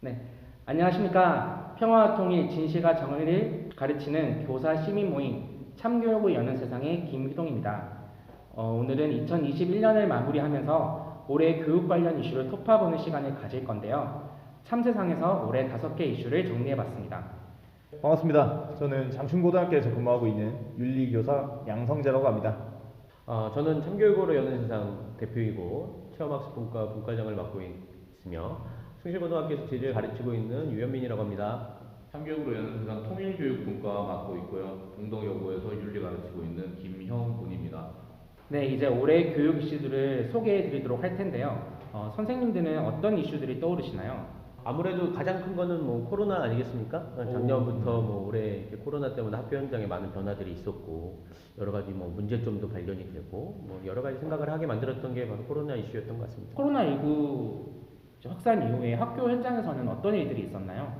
네, 안녕하십니까. 평화통일 진실과 정의를 가르치는 교사 시민 모임 참교육을 여는 세상의 김희동입니다. 오늘은 2021년을 마무리하면서 올해 교육 관련 이슈를 톱파보는 시간을 가질 건데요. 참세상에서 올해 5개 이슈를 정리해봤습니다. 반갑습니다. 저는 장충고등학교에서 근무하고 있는 윤리교사 양성재라고 합니다. 저는 참교육으로 여는 세상 대표이고 체험학습분과 분과장을 맡고 있으며 숭실고등학교에서 지리를 가르치고 있는 유현민이라고 합니다. 참교육으로 여는 세상 통일교육분과 맡고 있고요. 동덕여고에서 윤리 가르치고 있는 김형군입니다. 네, 이제 올해 교육 이슈들을 소개해드리도록 할 텐데요. 선생님들은 어떤 이슈들이 떠오르시나요? 아무래도 가장 큰 거는 뭐 코로나 아니겠습니까? 작년부터 뭐 올해 이렇게 코로나 때문에 학교 현장에 많은 변화들이 있었고 여러 가지 뭐 문제점도 발견이 되고 뭐 여러 가지 생각을 하게 만들었던 게 바로 코로나 이슈였던 것 같습니다. 코로나19 확산 이후에 학교 현장에서는 어떤 일들이 있었나요?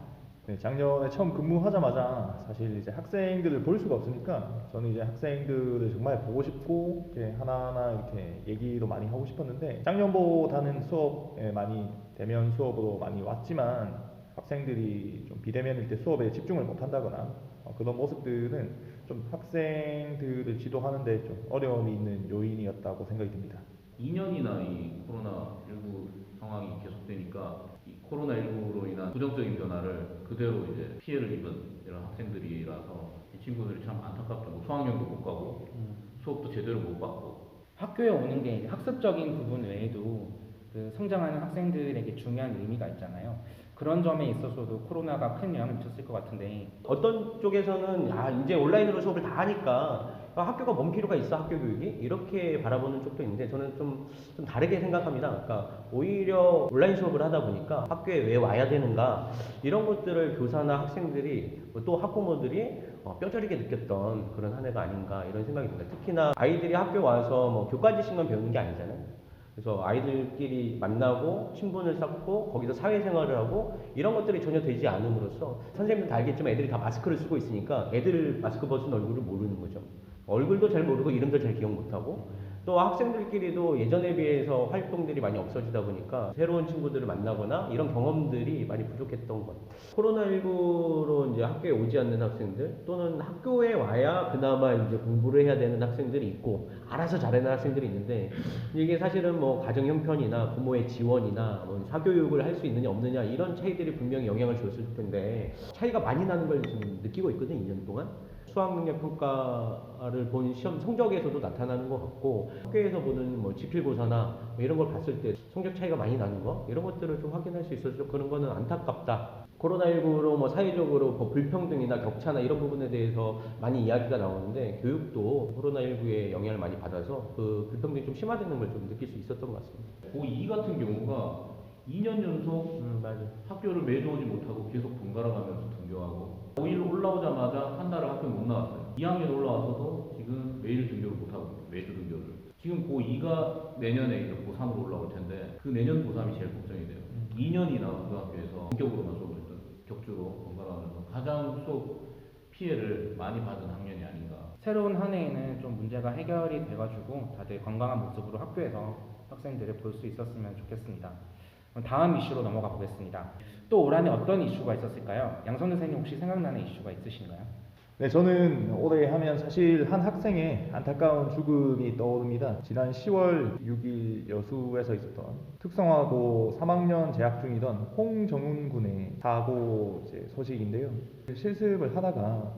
네, 작년에 처음 근무하자마자 사실 이제 학생들을 볼 수가 없으니까 저는 이제 학생들을 정말 보고 싶고 이렇게 하나하나 이렇게 얘기도 많이 하고 싶었는데 작년보다는 수업에 많이 대면 수업으로 많이 왔지만 학생들이 좀 비대면일 때 수업에 집중을 못 한다거나 그런 모습들은 좀 학생들을 지도하는데 좀 어려움이 있는 요인이었다고 생각이 듭니다. 2년이나 이 코로나19 상황이 계속되니까 이 코로나19로 인한 부정적인 변화를 그대로 이제 피해를 입은 이런 학생들이라서 이 친구들이 참 안타깝다고 수학여행도 못 가고 수업도 제대로 못 받고 학교에 오는 게 이제 학습적인 부분 외에도 그 성장하는 학생들에게 중요한 의미가 있잖아요. 그런 점에 있어서도 코로나가 큰 영향을 미쳤을 것 같은데 어떤 쪽에서는 이제 온라인으로 수업을 다 하니까 학교가 뭔 필요가 있어 학교 교육이 이렇게 바라보는 쪽도 있는데 저는 좀 다르게 생각합니다. 그러니까 오히려 온라인 수업을 하다 보니까 학교에 왜 와야 되는가 이런 것들을 교사나 학생들이 또 학부모들이 뼈저리게 느꼈던 그런 한 해가 아닌가 이런 생각이 듭니다. 특히나 아이들이 학교 와서 뭐 교과 지식만 배우는 게 아니잖아요. 그래서 아이들끼리 만나고 친분을 쌓고 거기서 사회생활을 하고 이런 것들이 전혀 되지 않음으로써 선생님도 다 알겠지만 애들이 다 마스크를 쓰고 있으니까 애들 마스크 벗은 얼굴을 모르는 거죠. 얼굴도 잘 모르고 이름도 잘 기억 못하고 또 학생들끼리도 예전에 비해서 활동들이 많이 없어지다 보니까 새로운 친구들을 만나거나 이런 경험들이 많이 부족했던 것. 코로나19로 이제 학교에 오지 않는 학생들 또는 학교에 와야 그나마 이제 공부를 해야 되는 학생들이 있고 알아서 잘하는 학생들이 있는데 이게 사실은 뭐 가정 형편이나 부모의 지원이나 뭐 사교육을 할 수 있느냐 없느냐 이런 차이들이 분명히 영향을 줬을 텐데 차이가 많이 나는 걸 지금 느끼고 있거든 2년 동안. 수학능력 평가를 본 시험 성적에서도 나타나는 것 같고 학교에서 보는 뭐 지필고사나 뭐 이런 걸 봤을 때 성적 차이가 많이 나는 거 이런 것들을 좀 확인할 수 있어서 그런 거는 안타깝다. 코로나19로 뭐 사회적으로 뭐 불평등이나 격차나 이런 부분에 대해서 많이 이야기가 나오는데 교육도 코로나19의 영향을 많이 받아서 그 불평등이 좀 심화되는 걸 좀 느낄 수 있었던 것 같습니다. 고2 같은 경우가 2년 연속 맞아. 학교를 매주 오지 못하고 계속 번갈아 가면서 등교하고 5일 올라오자마자 한 달을 학교 못 나왔어요. 2학년 올라와서도 지금 매일 등교를 못하고 있어요. 매주 등교를. 지금 고2가 내년에 이제 고3으로 올라올 텐데 그 내년 고3이 제일 걱정이 돼요. 2년이나 고등학교에서 본격으로만 수업을 했던 격주로 번갈아가면서 가장 수업 피해를 많이 받은 학년이 아닌가. 새로운 한 해에는 좀 문제가 해결이 돼가지고 다들 건강한 모습으로 학교에서 학생들을 볼 수 있었으면 좋겠습니다. 그럼 다음 이슈로 넘어가 보겠습니다. 또 올 한 해 어떤 이슈가 있었을까요? 양선 선생님 혹시 생각나는 이슈가 있으신가요? 네, 저는 올해 하면 사실 한 학생의 안타까운 죽음이 떠오릅니다. 지난 10월 6일 여수에서 있었던 특성화고 3학년 재학 중이던 홍정훈 군의 사고 소식인데요. 실습을 하다가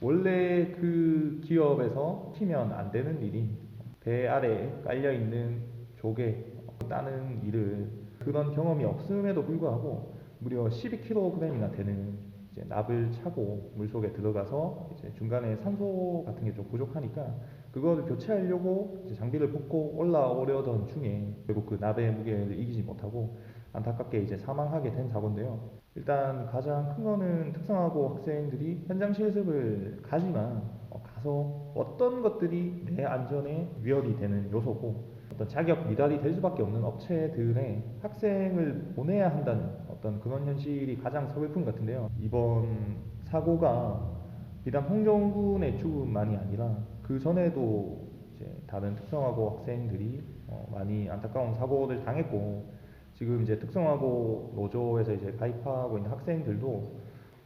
원래 그 기업에서 치면 안 되는 일이 배 아래에 깔려 있는 조개 따는 일을 그런 경험이 없음에도 불구하고 무려 12kg이나 되는 납을 차고 물속에 들어가서 이제 중간에 산소 같은 게 좀 부족하니까 그거를 교체하려고 이제 장비를 벗고 올라오려던 중에 결국 그 납의 무게를 이기지 못하고 안타깝게 이제 사망하게 된 사고인데요. 일단 가장 큰 거는 특성화고 학생들이 현장 실습을 가지만 가서 어떤 것들이 내 안전에 위협이 되는 요소고 어떤 자격 미달이 될 수밖에 없는 업체들의 학생을 보내야 한다는 어떤 그런 현실이 가장 서글픈 것 같은데요. 이번 사고가 비단 홍정군의 죽음만이 아니라 그 전에도 이제 다른 특성화고 학생들이 많이 안타까운 사고를 당했고 지금 이제 특성화고 노조에서 이제 가입하고 있는 학생들도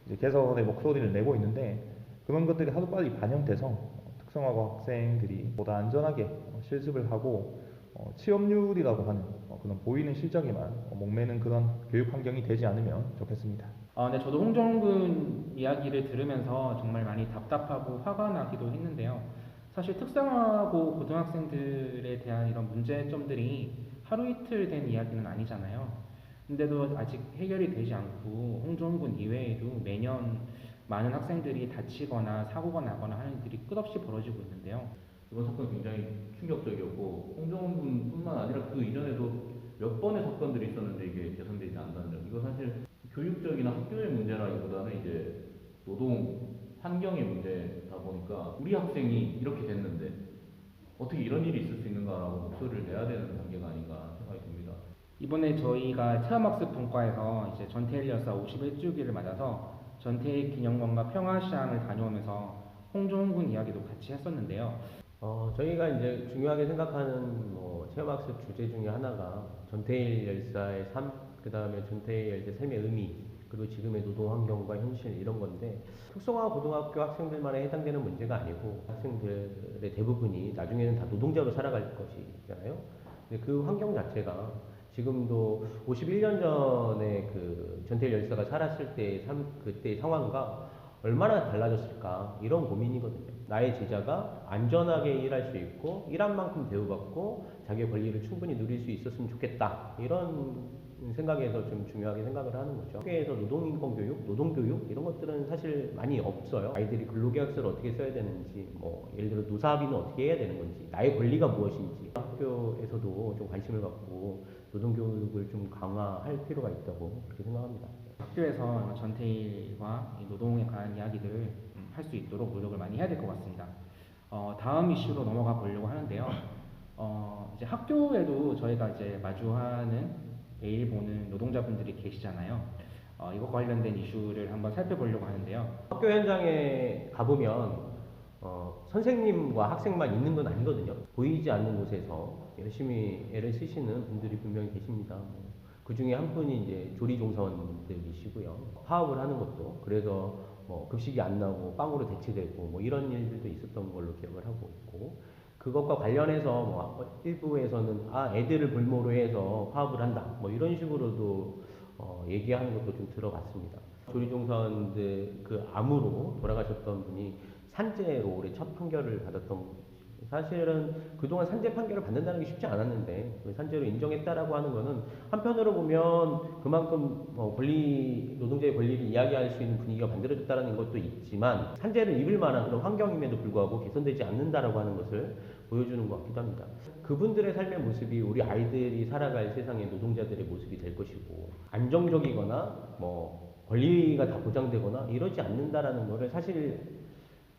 이제 개선의 목소리를 내고 있는데 그런 것들이 하도 빨리 반영돼서 특성화고 학생들이 보다 안전하게 실습을 하고 취업률이라고 하는 그런 보이는 실적에만 목매는 그런 교육 환경이 되지 않으면 좋겠습니다. 네, 저도 홍정군 이야기를 들으면서 정말 많이 답답하고 화가 나기도 했는데요. 사실 특성화고 고등학생들에 대한 이런 문제점들이 하루 이틀 된 이야기는 아니잖아요. 근데도 아직 해결이 되지 않고 홍정군 이외에도 매년 많은 학생들이 다치거나 사고가 나거나 하는 일들이 끝없이 벌어지고 있는데요. 이번 사건 굉장히 충격적이었고 홍정군뿐만 아니라 그 이전에도 몇 번의 사건들이 있었는데 이게 개선되지 않는다는 점. 이거 사실 교육적이나 학교의 문제라기보다는 이제 노동 환경의 문제다 보니까 우리 학생이 이렇게 됐는데 어떻게 이런 일이 있을 수 있는가라고 목소리를 내야 되는 단계가 아닌가 생각이 듭니다. 이번에 저희가 체험학습 분과에서 이제 전태일 열사 51주기를 맞아서 전태일 기념관과 평화시장을 다녀오면서 홍정군 이야기도 같이 했었는데요. 저희가 이제 중요하게 생각하는 체험학습 주제 중에 하나가 전태일 열사의 삶, 그 다음에 전태일 열사 삶의 의미, 그리고 지금의 노동 환경과 현실 이런 건데 특성화 고등학교 학생들만에 해당되는 문제가 아니고 학생들의 대부분이 나중에는 다 노동자로 살아갈 것이잖아요. 근데 그 환경 자체가 지금도 51년 전에 그 전태일 열사가 살았을 때의 그때의 상황과 얼마나 달라졌을까 이런 고민이거든요. 나의 제자가 안전하게 일할 수 있고 일한 만큼 대우받고 자기의 권리를 충분히 누릴 수 있었으면 좋겠다 이런 생각에서 좀 중요하게 생각을 하는 거죠. 학교에서 노동인권교육, 노동교육 이런 것들은 사실 많이 없어요. 아이들이 근로계약서를 어떻게 써야 되는지, 예를 들어 노사합의는 어떻게 해야 되는 건지, 나의 권리가 무엇인지 학교에서도 좀 관심을 갖고 노동교육을 좀 강화할 필요가 있다고 그렇게 생각합니다. 학교에서 전태일과 이 노동에 관한 이야기들을 할 수 있도록 노력을 많이 해야 될 것 같습니다. 다음 이슈로 넘어가 보려고 하는데요. 이제 학교에도 저희가 이제 마주하는 매일 보는 노동자분들이 계시잖아요. 이거 관련된 이슈를 한번 살펴보려고 하는데요. 학교 현장에 가보면 선생님과 학생만 있는 건 아니거든요. 보이지 않는 곳에서 열심히 애를 쓰시는 분들이 분명히 계십니다. 그 중에 한 분이 이제 조리종사원들이시고요. 파업을 하는 것도 그래서 급식이 안 나오고 빵으로 대체되고 이런 일들도 있었던 걸로 기억을 하고 있고 그것과 관련해서 일부에서는 애들을 볼모로 해서 파업을 한다 이런 식으로도 얘기하는 것도 좀 들어봤습니다. 조리종사원들 그 암으로 돌아가셨던 분이 산재로 올해 첫 판결을 받았던 사실은 그동안 산재 판결을 받는다는 게 쉽지 않았는데 산재로 인정했다라고 하는 거는 한편으로 보면 그만큼 노동자의 권리를 이야기할 수 있는 분위기가 만들어졌다는 것도 있지만 산재를 입을 만한 그런 환경임에도 불구하고 개선되지 않는다라고 하는 것을 보여주는 것 같기도 합니다. 그분들의 삶의 모습이 우리 아이들이 살아갈 세상의 노동자들의 모습이 될 것이고 안정적이거나 권리가 다 보장되거나 이러지 않는다라는 거를 사실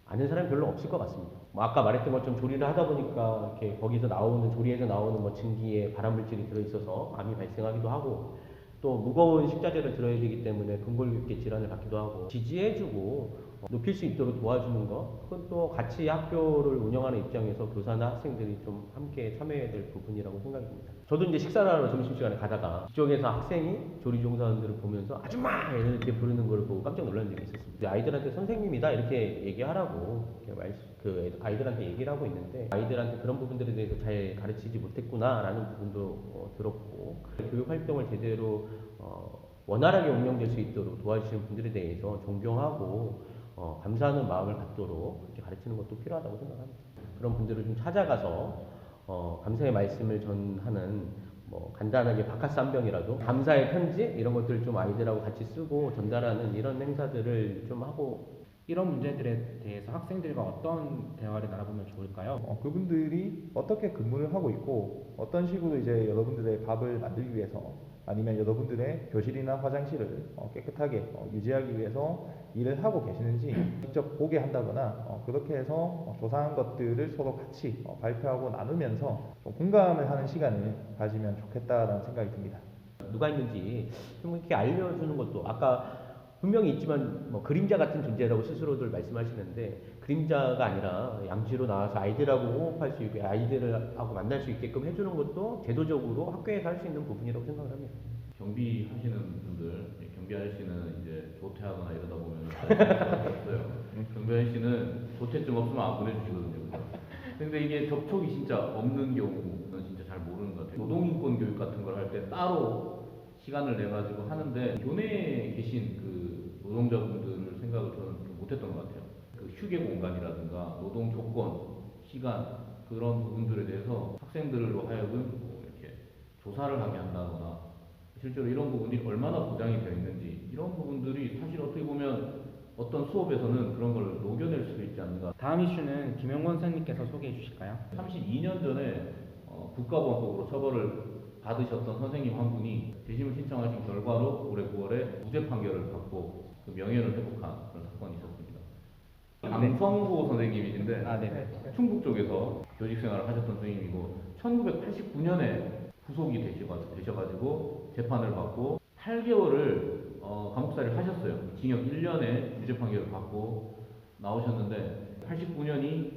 아는 사람이 별로 없을 것 같습니다. 아까 말했던 것처럼 조리를 하다 보니까 이렇게 거기서 나오는 조리에서 나오는 증기에 발암물질이 들어있어서 암이 발생하기도 하고 또 무거운 식자재를 들어야 되기 때문에 근골격계 질환을 갖기도 하고 지지해주고 높일 수 있도록 도와주는 거 그건 또 같이 학교를 운영하는 입장에서 교사나 학생들이 좀 함께 참여해야 될 부분이라고 생각이 듭니다. 저도 이제 식사를 하러 점심시간에 가다가 이쪽에서 학생이 조리종사원들을 보면서 아줌마 이렇게 부르는 걸 보고 깜짝 놀란 적이 있었습니다. 아이들한테 선생님이다 이렇게 얘기하라고 이렇게 아이들한테 얘기를 하고 있는데 아이들한테 그런 부분들에 대해서 잘 가르치지 못했구나라는 부분도 들었고 교육 활동을 제대로 원활하게 운영될 수 있도록 도와주시는 분들에 대해서 존경하고 감사하는 마음을 갖도록 이렇게 가르치는 것도 필요하다고 생각합니다. 그런 분들을 좀 찾아가서 감사의 말씀을 전하는 간단하게 바카스 한 병이라도 감사의 편지 이런 것들을 좀 아이들하고 같이 쓰고 전달하는 이런 행사들을 좀 하고 이런 문제들에 대해서 학생들과 어떤 대화를 나눠보면 좋을까요? 그분들이 어떻게 근무를 하고 있고 어떤 식으로 이제 여러분들의 밥을 만들기 위해서 아니면 여러분들의 교실이나 화장실을 깨끗하게 유지하기 위해서 일을 하고 계시는지 직접 보게 한다거나 그렇게 해서 조사한 것들을 서로 같이 발표하고 나누면서 좀 공감을 하는 시간을 가지면 좋겠다라는 생각이 듭니다. 누가 있는지 좀 이렇게 알려주는 것도 아까 분명히 있지만 뭐 그림자 같은 존재라고 스스로들 말씀하시는데 그림자가 아니라 양지로 나와서 아이들하고 호흡할 수 있게 아이들하고 만날 수 있게끔 해주는 것도 제도적으로 학교에서 할 수 있는 부분이라고 생각을 합니다. 경비 하시는 분들, 경비 아저씨는 이제 조퇴하거나 이러다 보면 없어요. 경비 아저씨는 조퇴증 없으면 안 보내주시거든요. 근데 이게 접촉이 진짜 없는 경우는 진짜 잘 모르는 것 같아요. 노동인권 교육 같은 걸 할 때 따로 시간을 내 가지고 하는데 교내에 계신 그 노동자분들을 생각을 저는 좀 못했던 것 같아요. 그 휴게 공간이라든가 노동 조건, 시간 그런 부분들에 대해서 학생들로 하여금 뭐 이렇게 조사를 하게 한다거나 실제로 이런 부분이 얼마나 보장이 되어 있는지 이런 부분들이 사실 어떻게 보면 어떤 수업에서는 그런 걸 녹여낼 수도 있지 않는가. 다음 이슈는 김용건 선생님께서 소개해 주실까요? 32년 전에 국가보안법으로 처벌을 받으셨던 선생님 한 분이 재심을 신청하신 결과로 올해 9월에 무죄 판결을 받고 그 명예를 회복한 그런 사건이 있었습니다. 강성호 선생님이신데 네. 충북 쪽에서 교직 생활을 하셨던 선생님이고 1989년에 후속이 되셔가지고 재판을 받고 8개월을 감옥살이를 하셨어요. 징역 1년에 유죄 판결을 받고 나오셨는데 89년이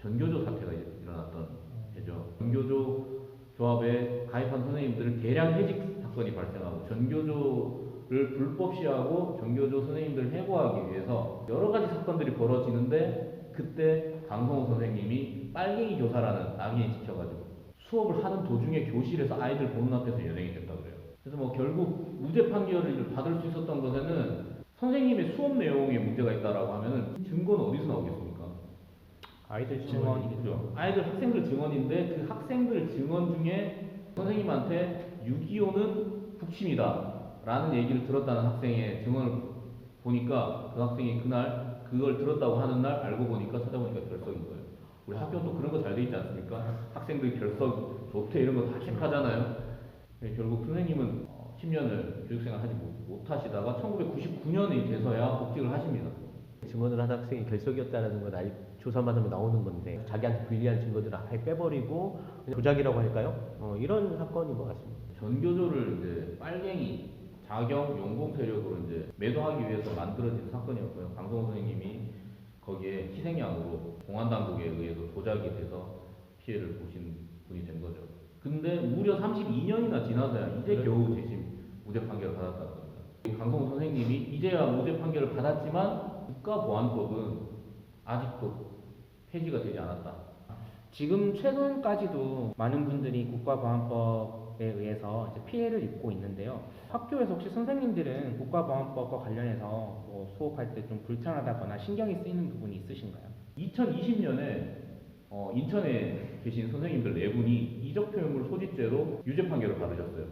전교조 사태가 일어났던 해죠. 전교조 조합에 가입한 선생님들은 대량 해직 사건이 발생하고 전교조를 불법 시하고 전교조 선생님들을 해고하기 위해서 여러 가지 사건들이 벌어지는데 그때 강성호 선생님이 빨갱이 교사라는 낙인에 찍혀가지고 수업을 하는 도중에 교실에서 아이들 보는 앞에서 연행이 됐다고 그래요. 그래서 뭐 결국 무죄 판결을 받을 수 있었던 것에는 선생님의 수업 내용에 문제가 있다라고 하면은 증거는 어디서 나오겠습니까? 아이들 증언이죠. 아이들 학생들 증언인데 그 학생들 증언 중에 선생님한테 6.25는 북침이다 라는 얘기를 들었다는 학생의 증언을 보니까 그 학생이 그날 그걸 들었다고 하는 날 알고 보니까 찾아보니까 결석인 거예요. 우리 학교는 또 그런 거 잘 돼 있지 않습니까? 학생들 결석, 조퇴 이런 거 다 체크하잖아요. 결국 선생님은 10년을 교육생활 하지 못하시다가 1999년이 돼서야 복직을 하십니다. 증언을 한 학생이 결석이었다는 건 아직 조사만 하면 나오는 건데 자기한테 불리한 증거들을 아예 빼버리고 그냥 조작이라고 할까요? 이런 사건인 것 같습니다. 전교조를 이제 빨갱이, 자경, 용공 세력으로 이제 매도하기 위해서 만들어진 사건이었고요. 강성호 선생님이 거기에 희생양으로 공안당국에 의해서 조작이 돼서 피해를 보신 분이 된 거죠. 근데 무려 32년이나 지나서야 이제 겨우 재심 무죄 판결을 받았다는 겁니다. 강성호 선생님이 이제야 무죄 판결을 받았지만 국가보안법은 아직도 폐지가 되지 않았다. 지금 최근까지도 많은 분들이 국가보안법에 의해서 이제 피해를 입고 있는데요. 학교에서 혹시 선생님들은 국가보안법과 관련해서 뭐 수업할 때 좀 불편하다거나 신경이 쓰이는 부분이 있으신가요? 2020년에 인천에 계신 선생님들 4분이 이적표현물 소지죄로 유죄 판결을 받으셨어요.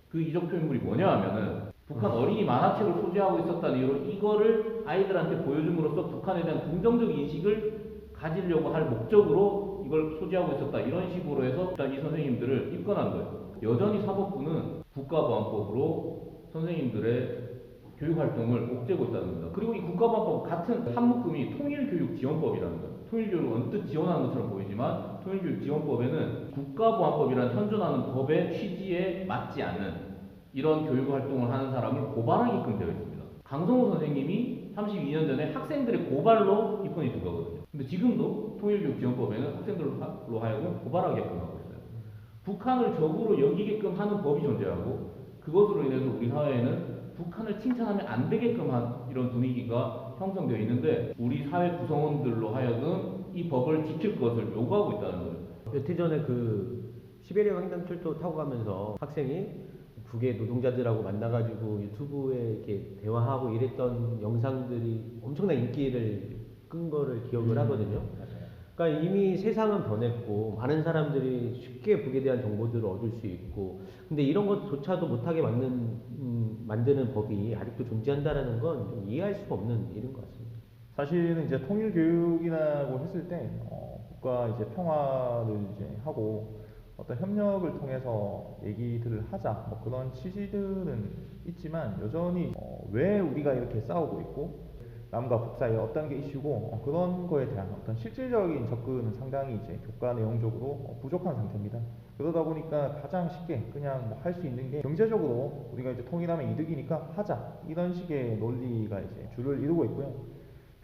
그 이적표현물이 뭐냐 하면은 북한 어린이 만화책을 소지하고 있었다는 이유로 이거를 아이들한테 보여줌으로써 북한에 대한 긍정적 인식을 가지려고 할 목적으로 이걸 소지하고 있었다 이런 식으로 해서 일단 이 선생님들을 입건한 거예요. 여전히 사법부는 국가보안법으로 선생님들의 교육활동을 옥죄고 있다는 겁니다. 그리고 이 국가보안법 같은 한 묶음이 통일교육지원법이라는 거예요. 통일교육을 언뜻 지원하는 것처럼 보이지만 통일교육지원법에는 국가보안법이라는 현존하는 법의 취지에 맞지 않는 이런 교육활동을 하는 사람을 고발하게끔 되어 있습니다. 강성호 선생님이 32년 전에 학생들의 고발로 입건이 된 거거든요. 근데 지금도 통일교육지원법에는 학생들로 하여금 고발하게끔 하고 있어요. 북한을 적으로 여기게끔 하는 법이 존재하고 그것으로 인해서 우리 사회에는 북한을 칭찬하면 안 되게끔 한 이런 분위기가 형성되어 있는데 우리 사회 구성원들로 하여금 이 법을 지킬 것을 요구하고 있다는 거예요. 몇 해 전에 그 시베리아 횡단철도 타고 가면서 학생이 북의 노동자들하고 만나가지고 유튜브에 이렇게 대화하고 이랬던 영상들이 엄청난 인기를 끈 거를 기억을 하거든요. 그러니까 이미 세상은 변했고 많은 사람들이 쉽게 북에 대한 정보들을 얻을 수 있고 근데 이런 것조차도 못하게 만드는 법이 아직도 존재한다라는 건 좀 이해할 수가 없는 일인 것 같습니다. 사실은 이제 통일교육이라고 했을 때 국가 이제 평화를 이제 하고 어떤 협력을 통해서 얘기들을 하자 뭐 그런 취지들은 있지만 여전히 왜 우리가 이렇게 싸우고 있고 남과 북 사이에 어떤 게 이슈고 그런 거에 대한 어떤 실질적인 접근은 상당히 이제 교과 내용적으로 부족한 상태입니다. 그러다 보니까 가장 쉽게 그냥 뭐 할 수 있는 게 경제적으로 우리가 이제 통일하면 이득이니까 하자 이런 식의 논리가 이제 주를 이루고 있고요.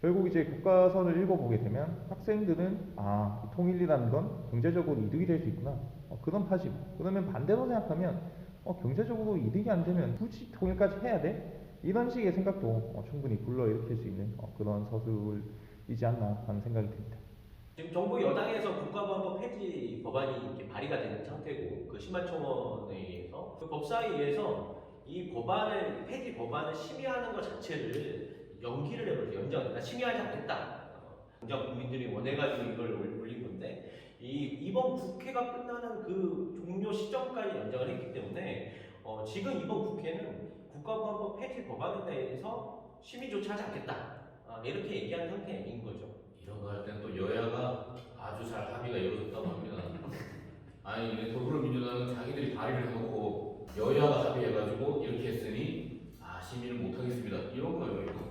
결국 이제 교과서를 읽어보게 되면 학생들은 이 통일이라는 건 경제적으로 이득이 될 수 있구나 그런 파시고, 그러면 반대로 생각하면 경제적으로 이득이 안 되면 굳이 통일까지 해야 돼? 이런 식의 생각도 충분히 불러일으킬 수 있는 그런 서술이지 않나 하는 생각이 듭니다. 지금 정부 여당에서 국가보안법 폐지 법안이 이렇게 발의가 된 상태고 그 심한청원에 의해서 그 법사위에서 이 법안을 폐지 법안을 심의하는 것 자체를 연기를 해버렸어요. 그러니까 심의하지 않겠다. 당장 국민들이 원해가지고 이걸 올린 건데 이번 국회가 끝나는 그 종료 시점까지 연장을 했기 때문에 지금 이번 국회는 국가보안법 폐지 법안에 대해서 심의조차 하지 않겠다. 이렇게 얘기한 상태인 거죠. 이런 거 할 때는 또 여야가 아주 잘 합의가 이루어졌다고 합니다. 아니 더불어민주당은 자기들이 발의를 해놓고 여야가 합의해가지고 이렇게 했으니 심의를 못하겠습니다. 이런 거예요 이거.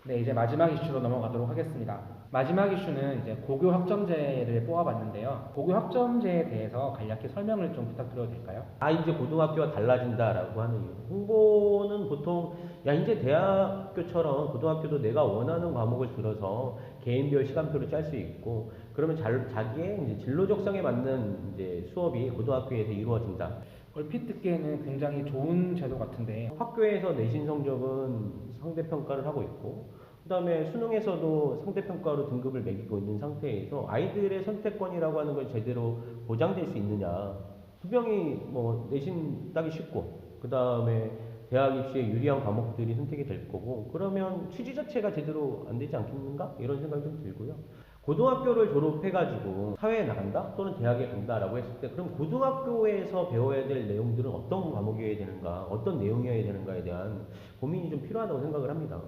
네, 이제 마지막 이슈로 넘어가도록 하겠습니다. 마지막 이슈는 이제 고교 학점제를 뽑아봤는데요. 고교 학점제에 대해서 간략히 설명을 좀 부탁드려도 될까요? 이제 고등학교가 달라진다라고 하는 이유. 홍보는 보통 이제 대학교처럼 고등학교도 내가 원하는 과목을 들어서 개인별 시간표를 짤 수 있고 그러면 자기의 이제 진로 적성에 맞는 이제 수업이 고등학교에서 이루어진다. 얼핏 듣기에는 굉장히 좋은 제도 같은데 학교에서 내신 성적은 상대평가를 하고 있고 그 다음에 수능에서도 상대평가로 등급을 매기고 있는 상태에서 아이들의 선택권이라고 하는 걸 제대로 보장될 수 있느냐. 분명히 뭐 내신 따기 쉽고 그 다음에 대학 입시에 유리한 과목들이 선택이 될 거고 그러면 취지 자체가 제대로 안 되지 않겠는가? 이런 생각이 좀 들고요. 고등학교를 졸업해가지고 사회에 나간다 또는 대학에 간다라고 했을 때 그럼 고등학교에서 배워야 될 내용들은 어떤 과목이어야 되는가 어떤 내용이어야 되는가에 대한 고민이 좀 필요하다고 생각을 합니다.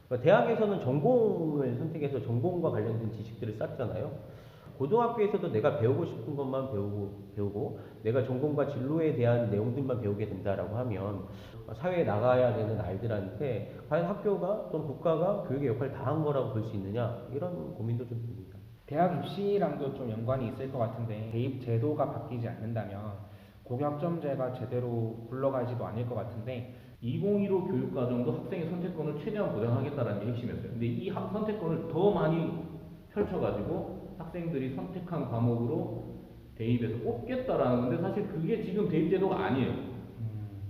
그러니까 대학에서는 전공을 선택해서 전공과 관련된 지식들을 쌓잖아요. 고등학교에서도 내가 배우고 싶은 것만 배우고 내가 전공과 진로에 대한 내용들만 배우게 된다라고 하면 사회에 나가야 되는 아이들한테 과연 학교가 또는 국가가 교육의 역할을 다한 거라고 볼 수 있느냐 이런 고민도 좀 듭니다. 대학 입시랑도 좀 연관이 있을 것 같은데 대입 제도가 바뀌지 않는다면 고교 학점제가 제대로 굴러가지도 않을 것 같은데 2015 교육과정도 학생의 선택권을 최대한 보장하겠다는 게 핵심이었어요. 근데 이 선택권을 더 많이 펼쳐가지고 학생들이 선택한 과목으로 대입에서 뽑겠다라는 건데 사실 그게 지금 대입 제도가 아니에요.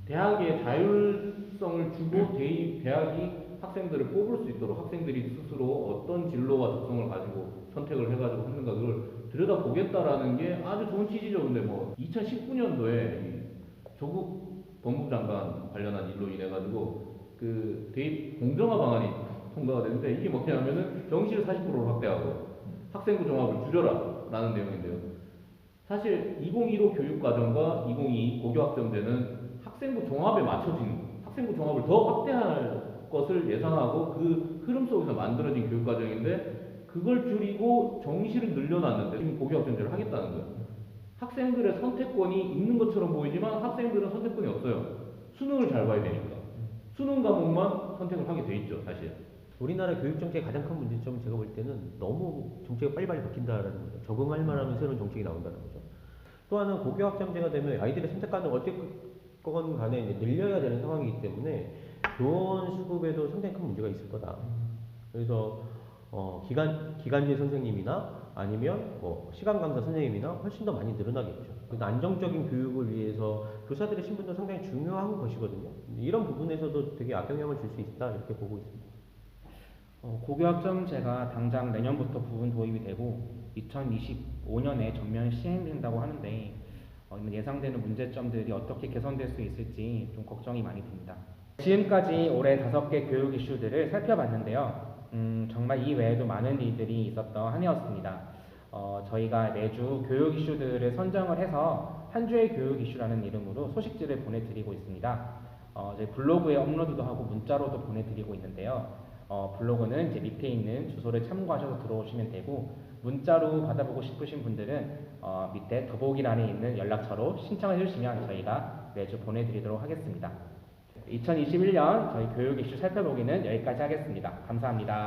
대학에 자율성을 주고 대학이 학생들을 뽑을 수 있도록 학생들이 스스로 어떤 진로와 적성을 가지고 선택을 해가지고 하는가 그걸 들여다보겠다라는 게 아주 좋은 취지죠. 근데 뭐 2019년도에 조국 법무부 장관 관련한 일로 인해 가지고 그 대입 공정화 방안이 통과가 되는데 이게 뭐냐면은 정시를 40%로 확대하고 학생부 종합을 줄여라 라는 내용인데요. 사실 2015 교육과정과 2022 고교학점제는 학생부 종합에 맞춰진 학생부 종합을 더 확대할 것을 예상하고 그 흐름 속에서 만들어진 교육과정인데 그걸 줄이고 정시를 늘려놨는데 지금 고교학점제를 하겠다는 거예요. 학생들의 선택권이 있는 것처럼 보이지만 학생들은 선택권이 없어요. 수능을 잘 봐야 되니까. 수능 과목만 선택을 하게 돼 있죠, 사실. 우리나라 교육 정책의 가장 큰 문제점은 제가 볼 때는 너무 정책이 빨리빨리 바뀐다라는 거죠. 적응할 만하면 새로운 정책이 나온다는 거죠. 또 하나는 고교학점제가 되면 아이들의 선택권을 어쨌건 간에 이제 늘려야 되는 상황이기 때문에 교원 수급에도 상당히 큰 문제가 있을 거다. 그래서 기간제 선생님이나 아니면 시간 강사 선생님이나 훨씬 더 많이 늘어나겠죠. 그래서 안정적인 교육을 위해서 교사들의 신분도 상당히 중요한 것이거든요. 이런 부분에서도 되게 악영향을 줄 수 있다 이렇게 보고 있습니다. 고교학점제가 당장 내년부터 부분 도입이 되고 2025년에 전면 시행된다고 하는데 예상되는 문제점들이 어떻게 개선될 수 있을지 좀 걱정이 많이 됩니다. 지금까지 올해 5개 교육 이슈들을 살펴봤는데요. 정말 이 외에도 많은 일들이 있었던 한 해였습니다. 저희가 매주 교육 이슈들을 선정을 해서 한 주의 교육 이슈라는 이름으로 소식지를 보내드리고 있습니다. 저희 블로그에 업로드도 하고 문자로도 보내드리고 있는데요. 블로그는 이제 밑에 있는 주소를 참고하셔서 들어오시면 되고 문자로 받아보고 싶으신 분들은 밑에 더보기란에 있는 연락처로 신청해 주시면 저희가 매주 보내드리도록 하겠습니다. 2021년 저희 교육 이슈 살펴보기는 여기까지 하겠습니다. 감사합니다.